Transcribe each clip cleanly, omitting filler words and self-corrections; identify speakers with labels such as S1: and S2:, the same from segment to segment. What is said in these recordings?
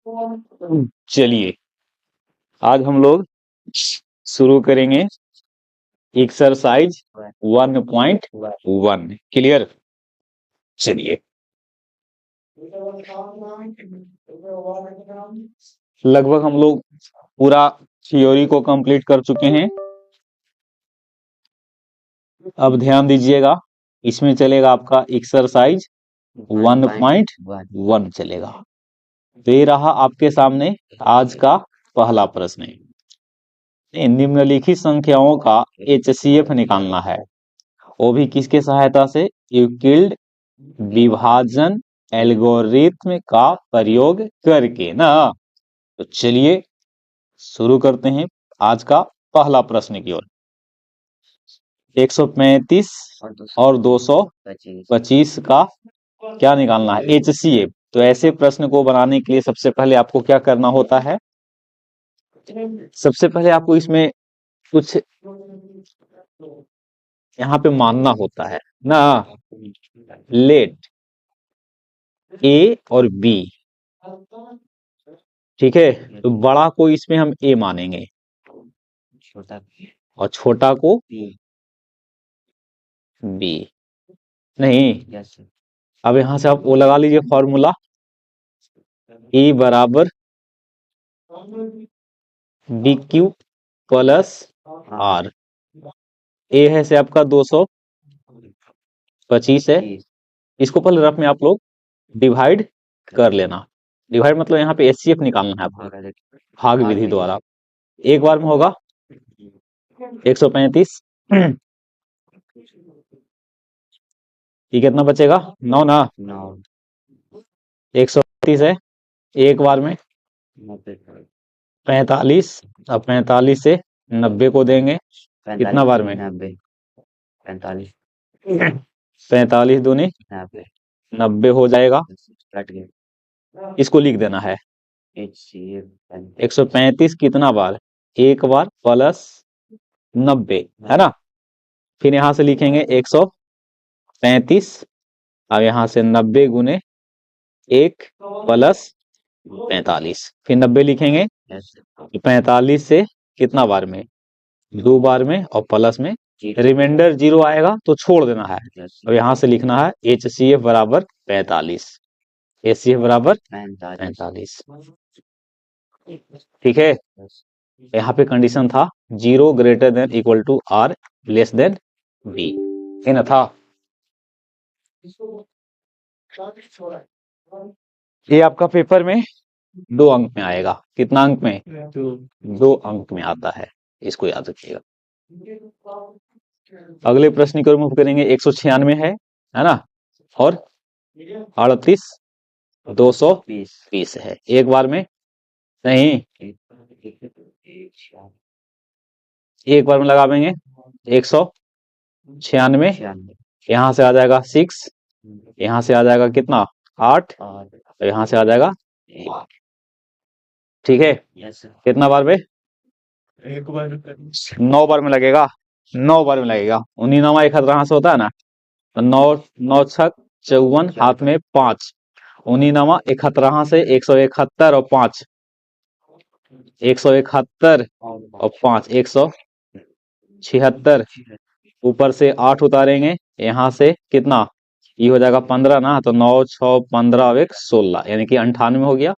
S1: चलिए आज हम लोग शुरू करेंगे एक्सरसाइज 1.1। क्लियर। चलिए लगभग हम लोग पूरा थ्योरी को कंप्लीट कर चुके हैं। अब ध्यान दीजिएगा, इसमें चलेगा आपका एक्सरसाइज 1.1 चलेगा। तो ये रहा आपके सामने आज का पहला प्रश्न। निम्नलिखित संख्याओं का HCF निकालना है, वो भी किसके सहायता से? यूक्लिड विभाजन एल्गोरिथ्म का प्रयोग करके ना। तो चलिए शुरू करते हैं आज का पहला प्रश्न की ओर। 135 और 225 का क्या निकालना है? HCF। तो ऐसे प्रश्न को बनाने के लिए सबसे पहले आपको क्या करना होता है? सबसे पहले आपको इसमें कुछ यहाँ पे मानना होता है ना। लेट A और B, ठीक है। तो बड़ा को इसमें हम A मानेंगे और छोटा को B। नहीं, अब यहां से आप वो लगा लीजिए फॉर्मूला, E बराबर BQ प्लस R। A है से आपका 225 है, इसको पहले रफ में आप लोग डिवाइड कर लेना। डिवाइड मतलब यहाँ पे HCF निकालना है आपको भाग विधि द्वारा। एक बार में होगा 135, ये कितना बचेगा? 9 ना। 135 है, एक बार में 45। अब 45 से 90 को देंगे कितना बार में? 45 दूनी 90 हो जाएगा। इसको लिख देना है 135 कितना बार? एक बार प्लस 90 है ना। फिर यहां से लिखेंगे 135, अब यहां से 90 गुने 1 प्लस 45, फिर 90 लिखेंगे। 45 से कितना बार में? 2 बार में और प्लस में रिमाइंडर 0 आएगा तो छोड़ देना है। और यहां से लिखना है HCF बराबर 45। HCF बराबर 45, ठीक है। यहाँ पे कंडीशन था 0 greater than equal to R less than B, है ना था। ये आपका पेपर में 2 अंक में आएगा। कितना अंक में? 2 अंक में आता है, इसको याद रखिएगा। अगले प्रश्न को रिमूव करेंगे। 196 है ना, और 38 220 है। एक बार में नहीं, एक बार में लगावेंगे 196, यहाँ से आ जाएगा 6, यहाँ से आ जाएगा कितना? 8, और यहाँ से आ जाएगा 1, ठीक है। कितना बार में? 9 बार में लगेगा। 9 बार में लगेगा। 19 नामा 1 से होता है ना, 9 9 6 54, हाथ में 5। 19 नामा 71 से 171 और 5, 171 और 5 176। ऊपर से 8 उतारेंगे, यहाँ से कितना? ये हो जाएगा 15 ना, तो 9 6 15 और 1 16, यानी कि 98 हो गया।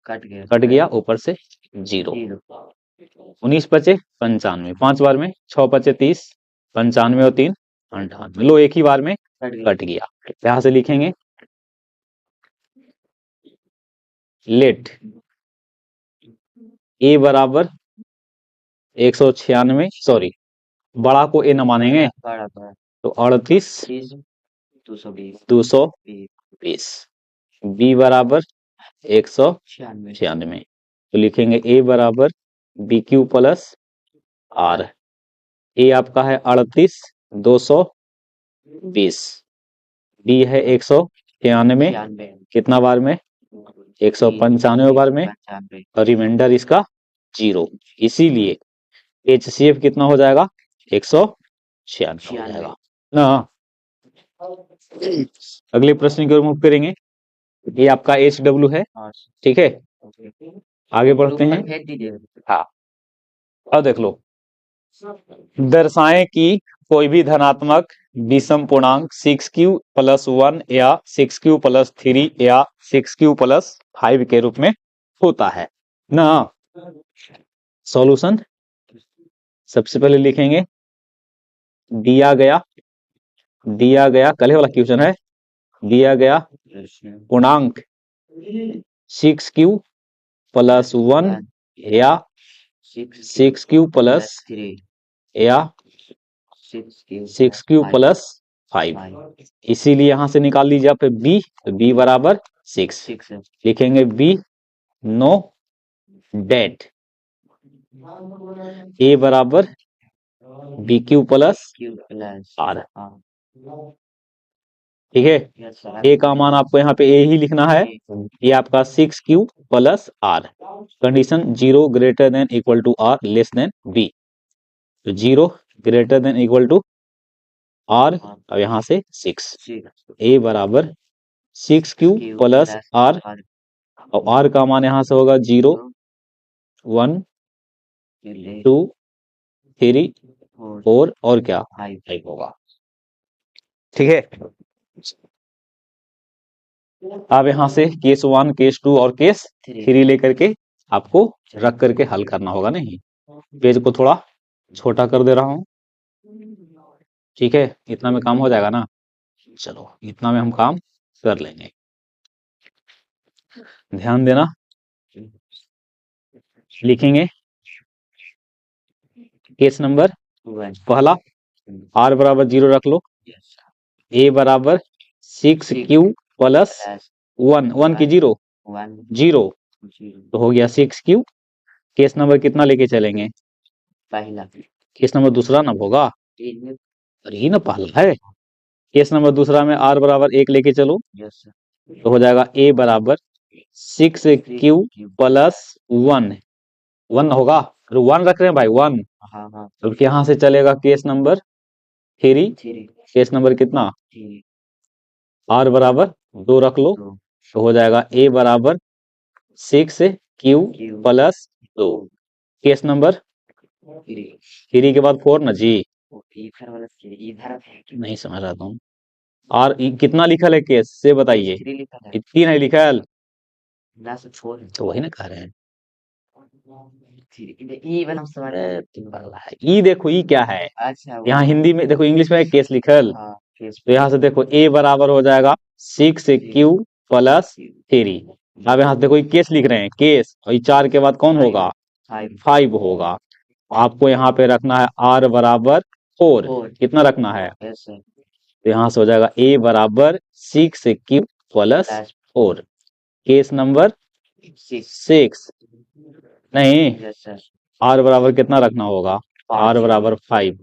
S1: कट गया ऊपर से 0। 19 बचे 95, 5 बार में 6 बचे 30, 95 और 3 98। लो एक ही बार में कट गया। यहां से लिखेंगे लेट A बराबर 196, सॉरी बड़ा को A न मानेंगे, तो 38 220। B बराबर 196, तो लिखेंगे A बराबर BQ प्लस R। A आपका है 38 220, B है 196, कितना बार में? 195 बार में, और रिमाइंडर इसका 0। इसीलिए HCF कितना हो जाएगा? 196 हो जाएगा ना। अगले प्रश्न को रिमूव करेंगे। ये आपका HW है, ठीक है। आगे बढ़ते हैं। हाँ, अब देख लो, दर्शाएं कि कोई भी धनात्मक विषम पूर्णांक 6q प्लस 1 या 6q प्लस 3 या 6q प्लस 5 के रूप में होता है ना। सॉल्यूशन सबसे पहले लिखेंगे, दिया गया कल वाला क्वेश्चन है, दिया गया पूर्णांक 6q प्लस 1 या 6q प्लस या 6q प्लस 5, इसीलिए यहां से निकाल लीजिए आप b, तो b बराबर 6 लिखेंगे। b नो डेट a बराबर bq प्लस r, ठीक है। a का मान आपको यहाँ पे a ही लिखना है, ये आपका 6q plus r, condition 0 greater than equal to r less than b, तो 0 greater than equal to r, अब यहाँ से 6, a बराबर 6q प्लस r, और r का मान यहाँ से होगा 0 1 2 3 4 और क्या 5 होगा, ठीक है। अब यहाँ से केस 1 केस 2 और केस 3 लेकर के आपको रख करके हल करना होगा। नहीं, पेज को थोड़ा छोटा कर दे रहा हूं, ठीक है, इतना में काम हो जाएगा ना। चलो इतना में हम काम कर लेंगे, ध्यान देना। लिखेंगे केस नंबर पहला, r बराबर 0 रख लो, a बराबर 6q प्लस 1 की 0 तो हो गया 6q। केस नंबर कितना लेके चलेंगे, पहला। केस नंबर दूसरा ना होगा, अरे ये ना पहला है। केस नंबर दूसरा में r बराबर 1 लेके चलो, तो हो जाएगा a बराबर 6q प्लस 1 होगा, 1 रख रहे हैं भाई 1, तो यहाँ से चलेगा केस नंबर 3, केस नंबर कितना r बराबर 2 रख लो, तो हो जाएगा a बराबर 6q प्लस 2, केस नंबर 3 के बाद 4 ना जी, नहीं समझ रहा हूँ। और कितना लिखल है केस से बताइए, 3 है लिखल, तो वही ना कह रहे हैं। ई देखो ई क्या है, यहाँ हिंदी में देखो, इंग्लिश में केस लिखल, तो यहाँ से देखो a बराबर हो जाएगा 6q प्लस 3। अब यहाँ से देखो ये केस लिख रहे हैं, केस, और 4 के बाद कौन होगा 5 होगा। आपको यहाँ पे रखना है r बराबर 4, कितना रखना है, तो यहाँ से हो जाएगा a बराबर 6q प्लस 4, केस नंबर 6 नहीं, r बराबर कितना रखना होगा, r बराबर 5,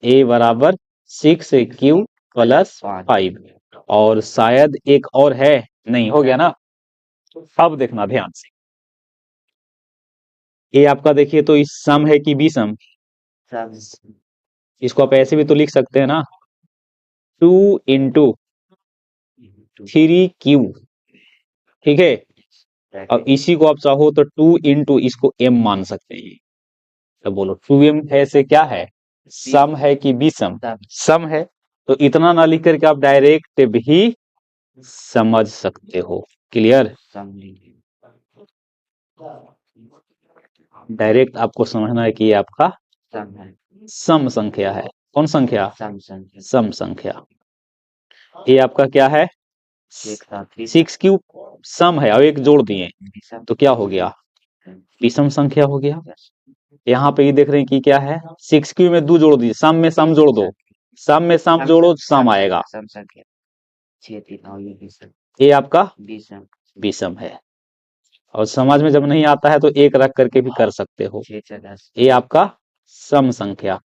S1: a बराबर 6q प्लस 5, और शायद एक और है, नहीं हो गया ना। अब देखना ध्यान से, ये आपका देखिए तो इस सम है कि विषम, इसको आप ऐसे भी तो लिख सकते हैं ना, 2 इंटू 3q, ठीक है। अब इसी को आप चाहो तो 2 इंटू इसको m मान सकते हैं, तो बोलो 2m ऐसे क्या है, सम है कि विषम, सम है, तो इतना ना लिख करके आप डायरेक्ट भी समझ सकते हो। क्लियर, डायरेक्ट आपको समझना है कि ये आपका सम संख्या है। कौन संख्या, सम संख्या। ये आपका क्या है 6q सम है, और एक जोड़ दिए तो क्या हो गया, विषम संख्या हो गया। यहाँ पे ये देख रहे हैं कि क्या है, 6q में 2 जोड़ दिए, सम में सम जोड़ दो, सम में सम जोड़ो सम आएगा, ये आपका विषम है। और समझ में जब नहीं आता है तो एक रख करके भी कर सकते हो। ये आपका सम संख्या,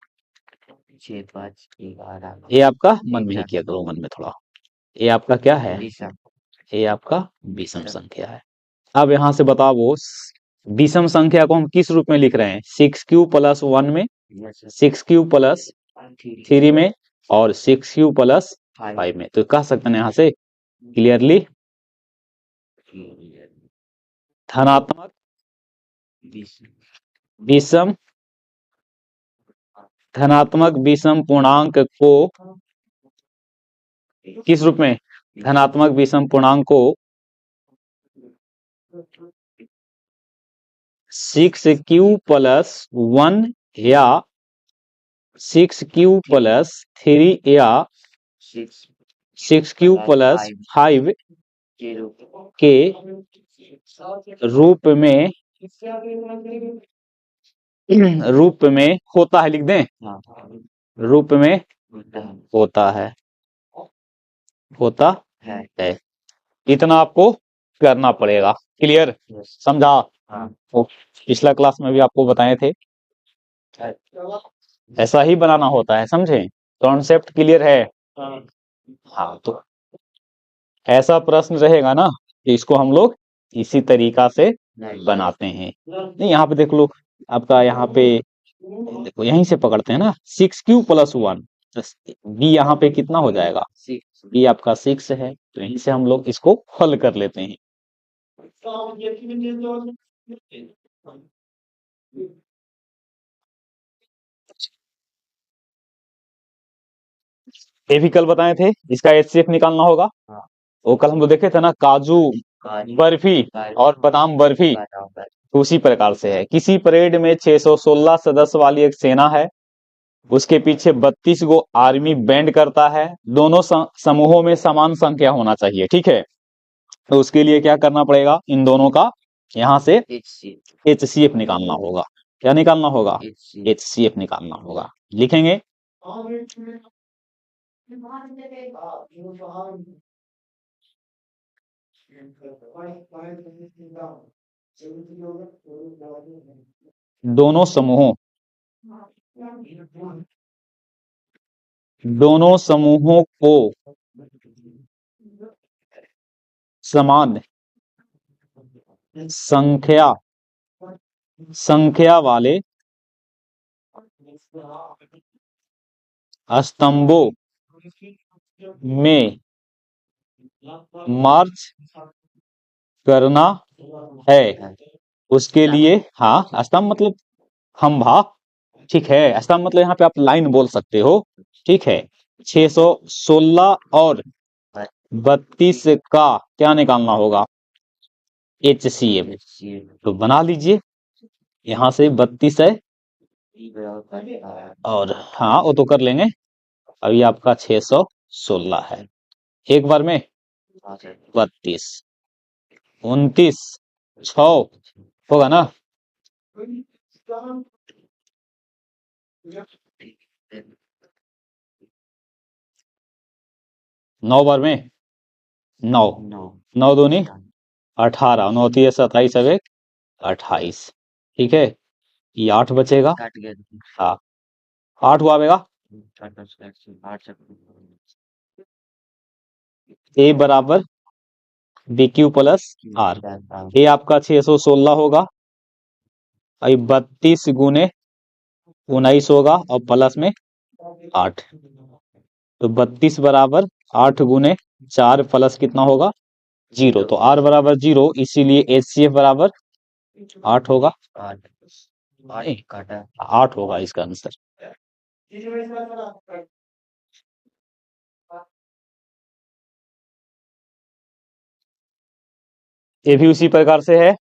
S1: ये आपका मन में ही किया करो, मन में थोड़ा, ये आपका क्या है, ये आपका विषम संख्या है। अब यहां से बताओ विषम संख्या को हम किस रूप में लिख रहे हैं, 6q प्लस 1 में, 6q प्लस 3 में, और 6q प्लस 5 में, तो कह सकते हैं यहां से क्लियरली धनात्मक विषम धनात्मक विषम पूर्णांक को किस रूप में? धनात्मक विषम पूर्णांक को 6q + 1 या 6q + 3 या 6q + 5 के रूप में होता है। लिख दें, रूप में होता है इतना आपको करना पड़ेगा। क्लियर? समझा? पिछला क्लास में भी आपको बताए थे, ऐसा ही बनाना होता है। समझे? कॉन्सेप्ट क्लियर है? हाँ, तो ऐसा प्रश्न रहेगा ना, इसको हम लोग इसी तरीका से बनाते हैं। नहीं, यहाँ पे देख लो, आपका यहाँ पे देखो, यहीं से पकड़ते हैं ना, 6q + 1। बी यहाँ पे कितना हो जाएगा? बी आपका 6 है, तो यहीं से हम लोग इसको हल कर लेते हैं। ये भी कल बताए थे, इसका HCF निकालना होगा। वो कल हम लोग देखे थे ना, काजू बर्फी और बादाम बर्फी, तो उसी प्रकार से है। किसी परेड में 616 सदस्य वाली एक सेना है, उसके पीछे 32 गो आर्मी बैंड करता है। दोनों समूहों में समान संख्या होना चाहिए। ठीक है, तो उसके लिए क्या करना पड़ेगा? इन दोनों का यहां से HCF निकालना होगा। क्या निकालना होगा? HCF निकालना होगा। लिखेंगे, दोनों समूहों को समान संख्या वाले स्तंभों में मार्च करना है। उसके लिए, हाँ, स्तंभ मतलब खंभा। ठीक है, स्तंभ मतलब यहाँ पे आप लाइन बोल सकते हो। ठीक है, 616 और 32 का क्या निकालना होगा? HCF। तो बना लीजिए, यहां से 32 है, और हाँ, वो तो कर लेंगे। अभी आपका 616 है, एक बार में 32, 29, 6 होगा ना? 9 बार में 9 दूनी 18, 9 3 27, अब 28। ठीक है, ये 8 बचेगा। हाँ, 8 हुआ आवेगा। A बराबर BQ + R। ये आपका 616 होगा, अभी 32 गुने 19 होगा, और प्लस में 8, तो 32 बराबर 8 गुने 4 प्लस कितना होगा? 0। तो R बराबर 0, इसीलिए HCF बराबर 8 होगा। 8 होगा इसका आंसर। ये भी उसी प्रकार से है,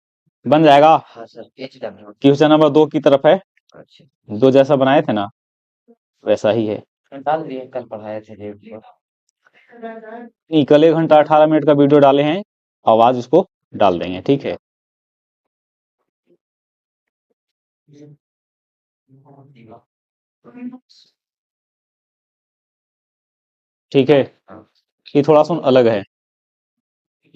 S1: बन जाएगा। क्वेश्चन नंबर 2 की तरफ है, 2 जैसा बनाए थे ना, वैसा ही है। डाल दिए, कल पढ़ाए थे। नहीं, कल 1 घंटा 18 मिनट का वीडियो डाले हैं, आवाज उसको डाल देंगे। ठीक है, ठीक है, ये थोड़ा सा अलग है।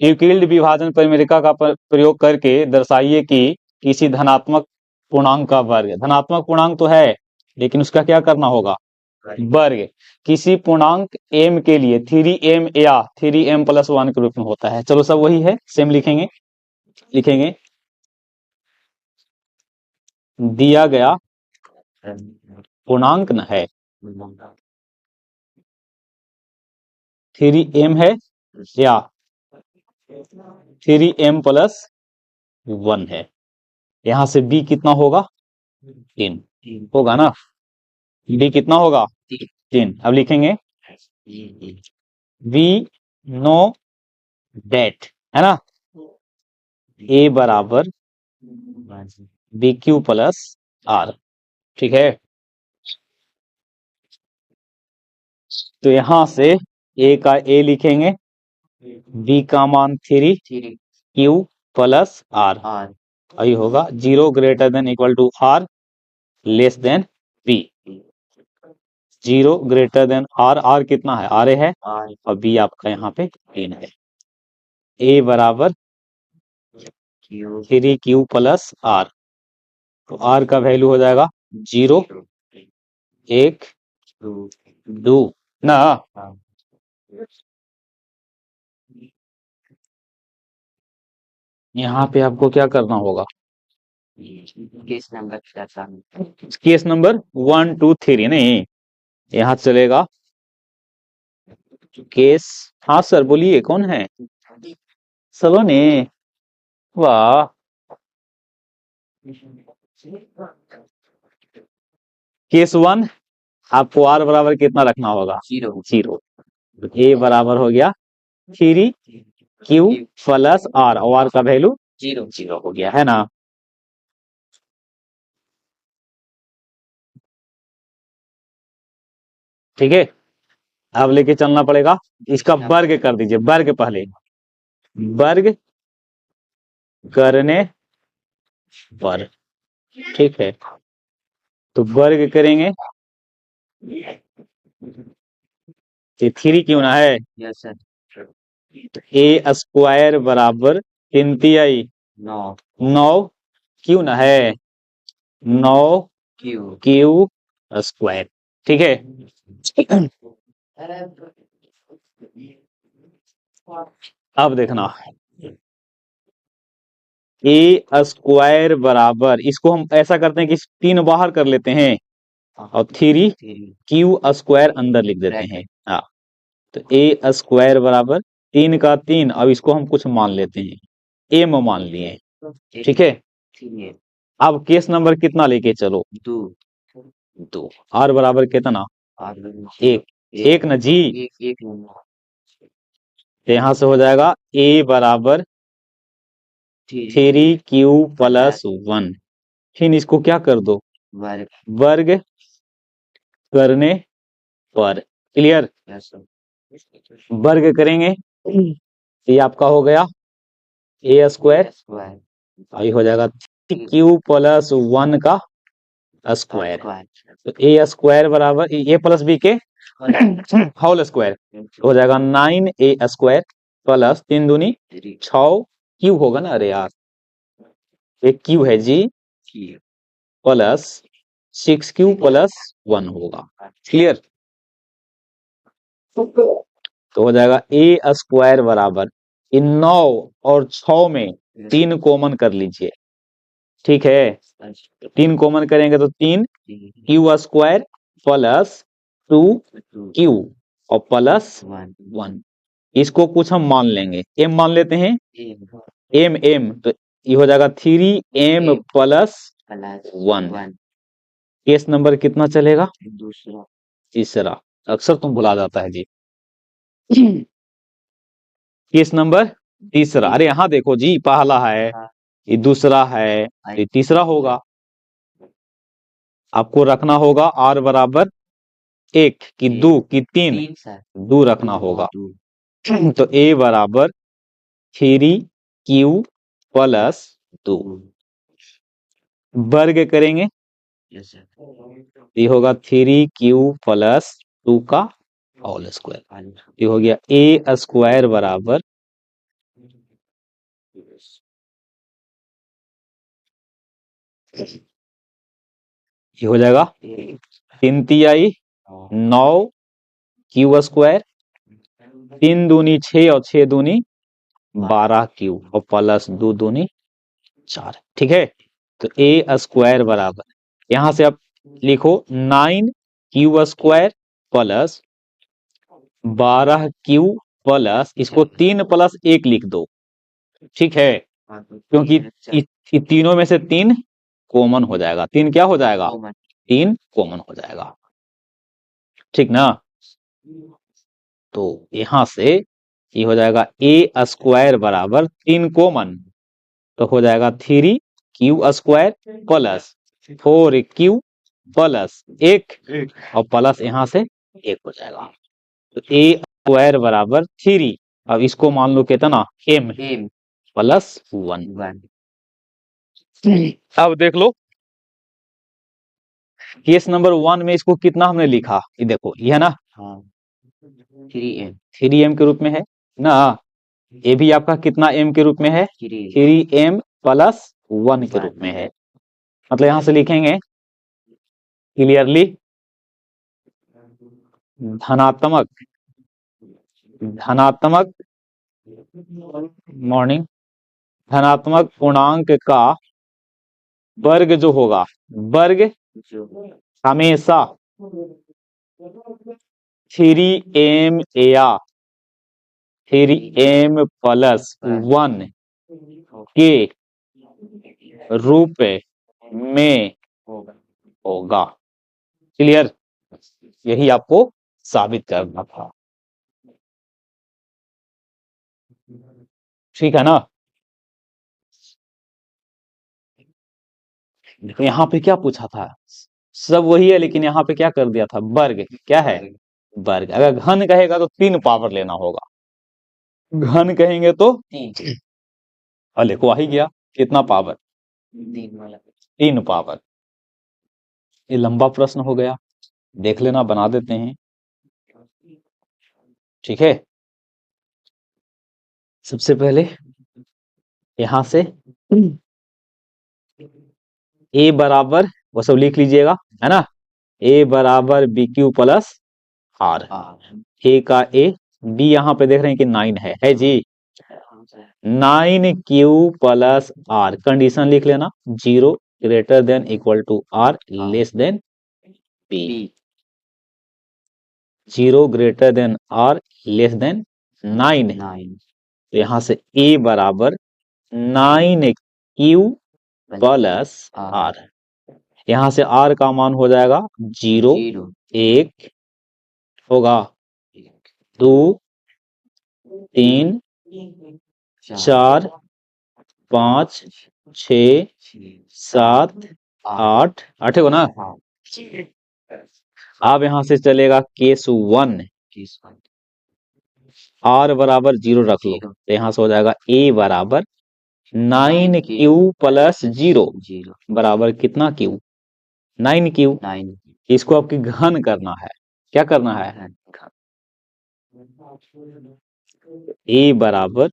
S1: यूक्लिड विभाजन परिमेयिका का प्रयोग करके दर्शाइए कि किसी धनात्मक पूर्णांक का वर्ग, धनात्मक पूर्णांक तो है, लेकिन उसका क्या करना होगा? वर्ग। किसी पूर्णांक m के लिए 3m या 3m + 1 के रूप में होता है। चलो, सब वही है, सेम लिखेंगे। दिया गया पूर्णांक न है, 3m है या 3m + 1 है। यहां से b कितना होगा 3 होगा ना। b कितना होगा 3। अब लिखेंगे वी नो डेट, है ना, a बराबर बी क्यू प्लस आर। ठीक है, तो यहां से a का a लिखेंगे, b का मान 3, क्यू प्लस आर, यही होगा 0 greater than equal to R less than B. 0 greater than R, R कितना है आर है, और बी आपका यहाँ पे 3 है। a बराबर 3 क्यू प्लस आर, तो आर का वैल्यू हो जाएगा 0 1 2 ना। यहाँ पे आपको क्या करना होगा, केस नंबर 1 2 3 नहीं, यहाँ चलेगा केस। हाँ सर बोलिए कौन है, सलोनी, वाह। केस 1 आपको आर बराबर कितना रखना होगा 0। ए बराबर हो गया 3 क्यू प्लस आर, और आर का वैल्यू 0 हो गया, है ना। ठीक है, अब लेके चलना पड़ेगा, इसका वर्ग कर दीजिए, वर्ग पहले, वर्ग करने पर। ठीक है, तो वर्ग करेंगे, ये 3 क्यों ना है, ए स्क्वायर बराबर 3 तिहाई 9 क्यों ना है 9 क्यू स्क्वायर। ठीक है, अब देखना, ए स्क्वायर बराबर, इसको हम ऐसा करते हैं कि 3 बाहर कर लेते हैं और 3 क्यू स्क्वायर अंदर लिख देते हैं। हाँ, तो ए स्क्वायर बराबर 3 का 3, अब इसको हम कुछ मान लेते हैं, एम मान लिए। ठीक है, अब केस नंबर कितना लेके चलो 2। आर बराबर कितना 1 ना जी, तो यहां से हो जाएगा ए बराबर 3 क्यू प्लस 1। फिर इसको क्या कर दो वर्ग करने पर। क्लियर, वर्ग करेंगे, ये आपका हो गया ए स्क्वायर, ये हो जाएगा क्यू प्लस 1 का स्क्वायर, तो ए स्क्वायर बराबर ए प्लस बी के होल स्क्वायर हो जाएगा 9 ए स्क्वायर प्लस 3 दूनी 6 क्यू होगा ना, अरे यार एक क्यू है जी, प्लस 6 क्यू प्लस 1 होगा। क्लियर, तो हो जाएगा ए स्क्वायर बराबर इन 9 और 6 में 3 कॉमन कर लीजिए। ठीक है, 3 कॉमन करेंगे तो 3 क्यू स्क्वायर प्लस 2 क्यू और प्लस 1, इसको कुछ हम मान लेंगे, एम मान लेते हैं, एम तो ये हो जाएगा 3m प्लस 1। केस नंबर कितना चलेगा तीसरा, अक्सर तुम भुला जाता है जी। केस नंबर तीसरा, अरे यहाँ देखो जी, पहला है, ये दूसरा है, ये तीसरा होगा। आपको रखना होगा आर बराबर 1 की 2 की 3, 2 रखना होगा। तो ए बराबर 3 क्यू प्लस 2, वर्ग करेंगे, ये होगा 3 क्यू प्लस 2 का होल स्क्वायर, ये हो गया ए स्क्वायर बराबर ये हो जाएगा 3 तिहाई 9 क्यू स्क्वायर, 3 दूनी 6 और 6 दूनी 12 क्यू और प्लस 2 दूनी 4। ठीक है, तो ए स्क्वायर बराबर, यहां से आप लिखो 9 Q square plus 12 Q plus, इसको 3 प्लस 1 लिख दो। ठीक है, क्योंकि इन तीनों में से 3 कॉमन हो जाएगा। 3 क्या हो जाएगा? 3 कॉमन हो जाएगा, ठीक ना। तो यहां से ये हो जाएगा ए स्क्वायर बराबर 3 कॉमन, तो हो जाएगा 3 Q square plus 4 Q plus 1 और प्लस यहां से 1 हो जाएगा। तो ए स्क्वायर बराबर 3, अब इसको मान लो कितना, एम प्लस 1। अब देख लो केस नंबर 1 में इसको कितना हमने लिखा, ये देखो ये है ना, 3m के रूप में है ना। ये भी आपका कितना m के रूप में है, 3m प्लस 1 के रूप में है। मतलब यहां से लिखेंगे क्लियरली धनात्मक धनात्मक मॉर्निंग धनात्मक पूर्णांक का वर्ग जो होगा, वर्ग हमेशा 3m या 3m प्लस 1 के रूप में होगा। क्लियर, यही आपको साबित करना था, ठीक है ना। देखो यहाँ पे क्या पूछा था, सब वही है लेकिन यहाँ पे क्या कर दिया था, वर्ग। क्या है, वर्ग। अगर घन कहेगा तो 3 पावर लेना होगा, घन कहेंगे तो और देखो आ ही गया कितना पावर, 3 पावर। ये लंबा प्रश्न हो गया, देख लेना, बना देते हैं, ठीक है। सबसे पहले यहां से ए बराबर वो सब लिख लीजिएगा, है ना। ए बराबर बी क्यू प्लस आर, ए का ए, बी यहाँ पे देख रहे हैं कि 9 है जी। 9q प्लस आर, कंडीशन लिख लेना, 0 greater than equal to R less than B, 0 greater than R less than 9। तो यहां से ए बराबर 9q प्लस आर, यहां से आर का मान हो जाएगा 0, 1 होगा, 2, 3, 4, 5, 6, 7, 8, 8 हो ना। अब यहां से चलेगा केस 1, आर बराबर 0 रख लो, तो यहां से हो जाएगा ए बराबर 9q प्लस 0 बराबर कितना क्यू, 9q। इसको आपकी घन करना है, क्या करना है, ए बराबर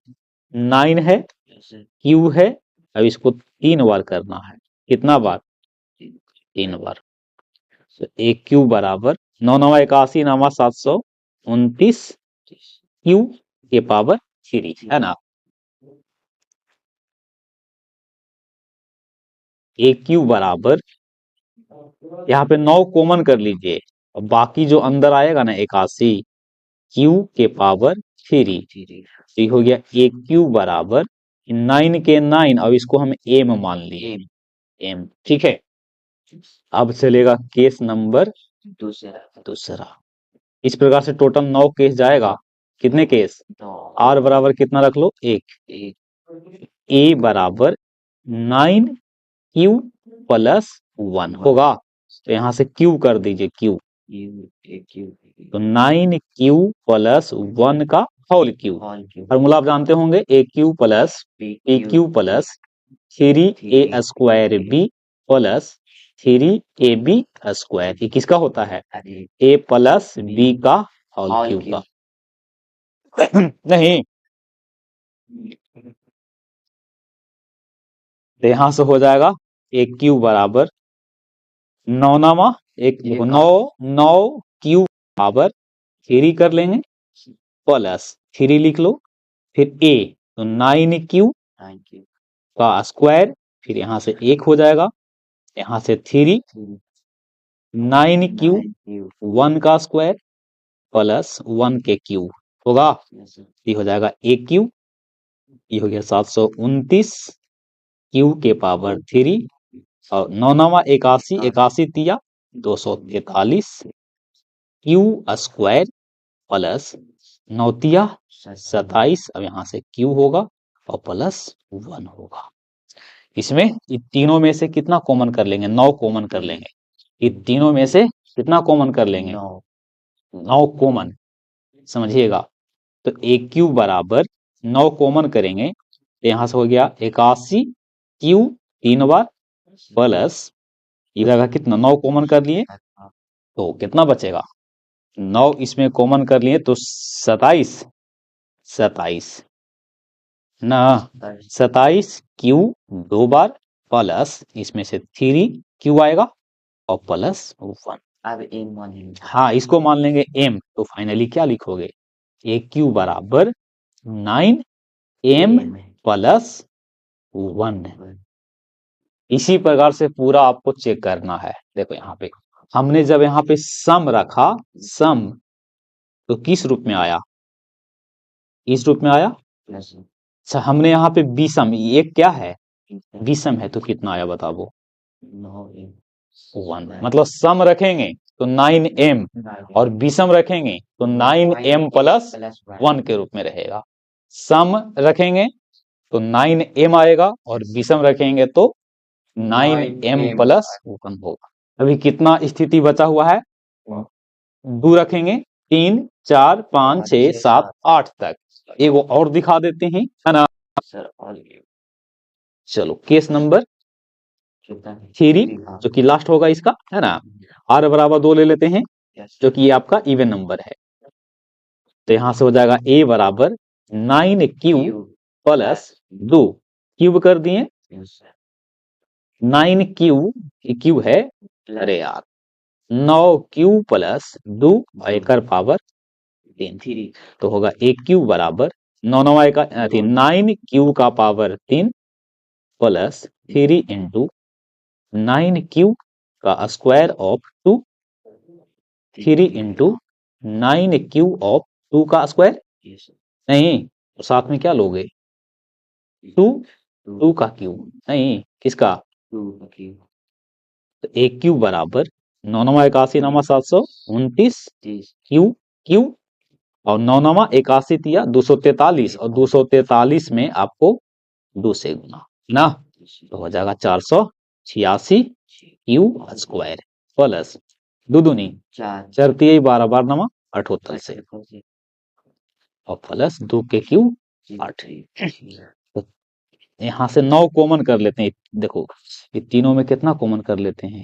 S1: 9 है, क्यू है, अब इसको 3 बार करना है, कितना बार, 3 बार। तो ए क्यू बराबर 9 9 81 9 729 क्यू के पावर 3, है ना। ए क्यू बराबर यहाँ पे 9 कॉमन कर लीजिए और बाकी जो अंदर आएगा ना 81 क्यू के पावर 3, तो ये हो गया ए क्यू बराबर 9 के 9, अब इसको हम एम मान लिए, एम, ठीक है। अब चलेगा केस नंबर दूसरा। इस प्रकार से टोटल 9 केस जाएगा, कितने केस, आर बराबर कितना रख लो, 1, ए बराबर 9q प्लस 1 होगा, तो यहां से q कर दीजिए, q, तो 9q प्लस 1 का होल क्यू, फॉर्मूला आप जानते होंगे, a cube plus b cube plus 3a square b plus 3ab square, ये किसका होता है, a प्लस बी का होल क्यूब का। नहीं, तो यहां से हो जाएगा ए क्यू बराबर 9 नामा, एक 9 क्यू बराबर 3 कर लेंगे प्लस 3 लिख लो, फिर ए, तो 9q का स्क्वायर, फिर यहां से 1 हो जाएगा, यहां से 3, 9q 1 का स्क्वायर प्लस 1 के क्यूब होगा, ये हो जाएगा ए क्यू ये हो गया 729 क्यू के पावर 3 और 9 81, 81 तिया 243 क्यू स्क्वायर प्लस 9 तिया 27, अब यहाँ से क्यू होगा और प्लस 1 होगा। इसमें ये तीनों में से कितना कॉमन कर लेंगे? 9 कॉमन कर लेंगे। ये तीनों में से कितना कॉमन कर लेंगे? 9 कॉमन, समझिएगा। तो ए क्यू बराबर 9 कॉमन करेंगे तो यहां से हो गया 81 क्यू 3 बार प्लस ये जगह कितना 9 कॉमन कर लिए तो कितना बचेगा? 9 इसमें कॉमन कर लिए तो 27, 27 ना 27 क्यू 2 बार प्लस इसमें से 3 क्यू आएगा और प्लस 1।
S2: अब एम मान लेंगे।
S1: हाँ, इसको मान लेंगे एम। तो फाइनली क्या लिखोगे? ए क्यू बराबर 9 एम प्लस 1। इसी प्रकार से पूरा आपको चेक करना है। देखो यहाँ पे हमने जब यहाँ पे सम रखा, सम तो किस रूप में आया? इस रूप में आया। अच्छा, हमने यहाँ पे विषम, ये क्या है? विषम है तो कितना आया बताओ? 1। मतलब सम रखेंगे तो 9m और विषम रखेंगे तो 9m प्लस 1 के रूप में रहेगा। सम रखेंगे तो 9m आएगा और विषम रखेंगे तो 9m प्लस 1 होगा। अभी कितना स्थिति बचा हुआ है? 2 रखेंगे 3 4 5 6 7 8 तक। एगो और दिखा देते हैं, है ना। चलो केस नंबर 3 जो कि लास्ट होगा इसका, है ना। r बराबर 2 ले लेते हैं जो कि ये आपका इवन नंबर है। तो यहां से हो जाएगा a बराबर 9q प्लस 2 क्यूब कर दिए 9q है, अरे यार 9q प्लस 2 एक पावर 3 तो होगा aq बराबर 9q का पावर 3 प्लस 3 इंटू 9q का square of 2, 3 into 9q of 2 का स्क्वायर, नहीं तो साथ में क्या लोगे? 2 का क्यूब, नहीं किसका? तो एक क्यूब बराबर 9 81 9 729 क्यू क्यू और 9 81 तिया 243 और 243 में आपको 2 से गुना ना, तो हो जाएगा 486 क्यू स्क्वायर प्लस 2 दूनी 4 तिया 12 बार 9 78 से और प्लस 2 के क्यू 8। यहाँ से 9 कॉमन कर लेते हैं। देखो ये तीनों में कितना कॉमन कर लेते हैं?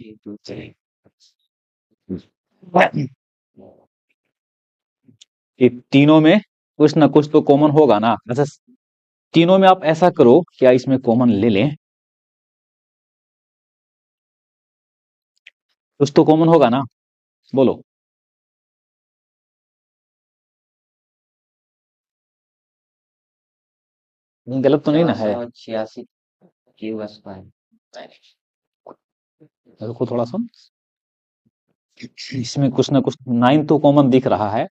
S1: ये तीनों में कुछ ना कुछ तो कॉमन होगा ना। अच्छा, तीनों में आप ऐसा करो, क्या इसमें कॉमन ले लें? कुछ तो कॉमन होगा ना, बोलो। गलत तो नहीं ना है?
S2: 86 क्यू स्क्वायर।
S1: रुको थोड़ा सा, इसमें कुछ ना कुछ 9 तो कॉमन दिख रहा है।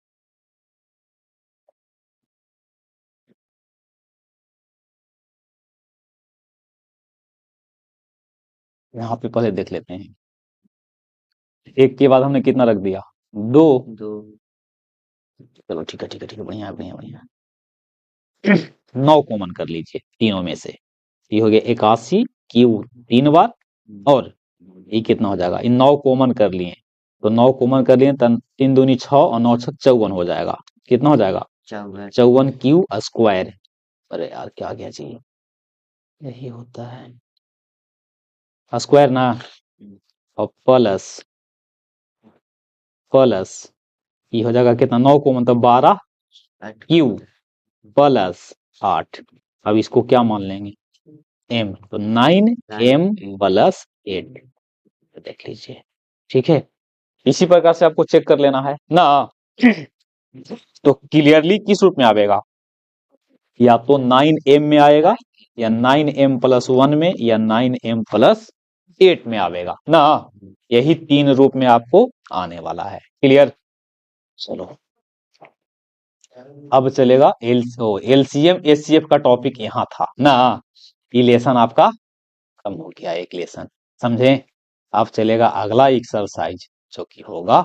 S1: यहाँ पे पहले देख लेते हैं। एक के बाद हमने कितना रख दिया? 2। चलो ठीक है ठीक है ठीक है, बढ़िया बढ़िया बढ़िया। 9 कॉमन कर लीजिए तीनों में से। ये हो गया 81 क्यू 3 बार और ये कितना हो जाएगा? इन 9 कॉमन कर लिए तो 9 कॉमन कर लिए 3 दूनी 6 और 9 6 54 हो जाएगा। कितना हो जाएगा? 54 क्यू स्क्वायर। अरे यार क्या गया जी, यही होता है स्क्वायर ना, और प्लस प्लस ये हो जाएगा कितना? 9 को मतलब 12 क्यू प्लस 8। अब इसको क्या मान लेंगे? m, तो 9m प्लस 8 देख लीजिए। ठीक है, इसी प्रकार से आपको चेक कर लेना है ना। तो क्लियरली किस रूप में आएगा? या तो 9m में आएगा या 9m प्लस 1 में या 9m प्लस 8 में आएगा ना। यही 3 रूप में आपको आने वाला है। क्लियर? चलो अब चलेगा एलसीएम एचसीएफ का टॉपिक यहाँ था ना, ये लेसन आपका खत्म हो गया, एक लेसन, समझे। अब चलेगा अगला एक्सरसाइज जो कि होगा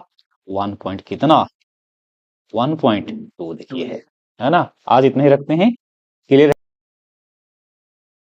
S1: 1 पॉइंट कितना 1.2 देखिए है ना। आज इतना ही रखते हैं, क्लियर।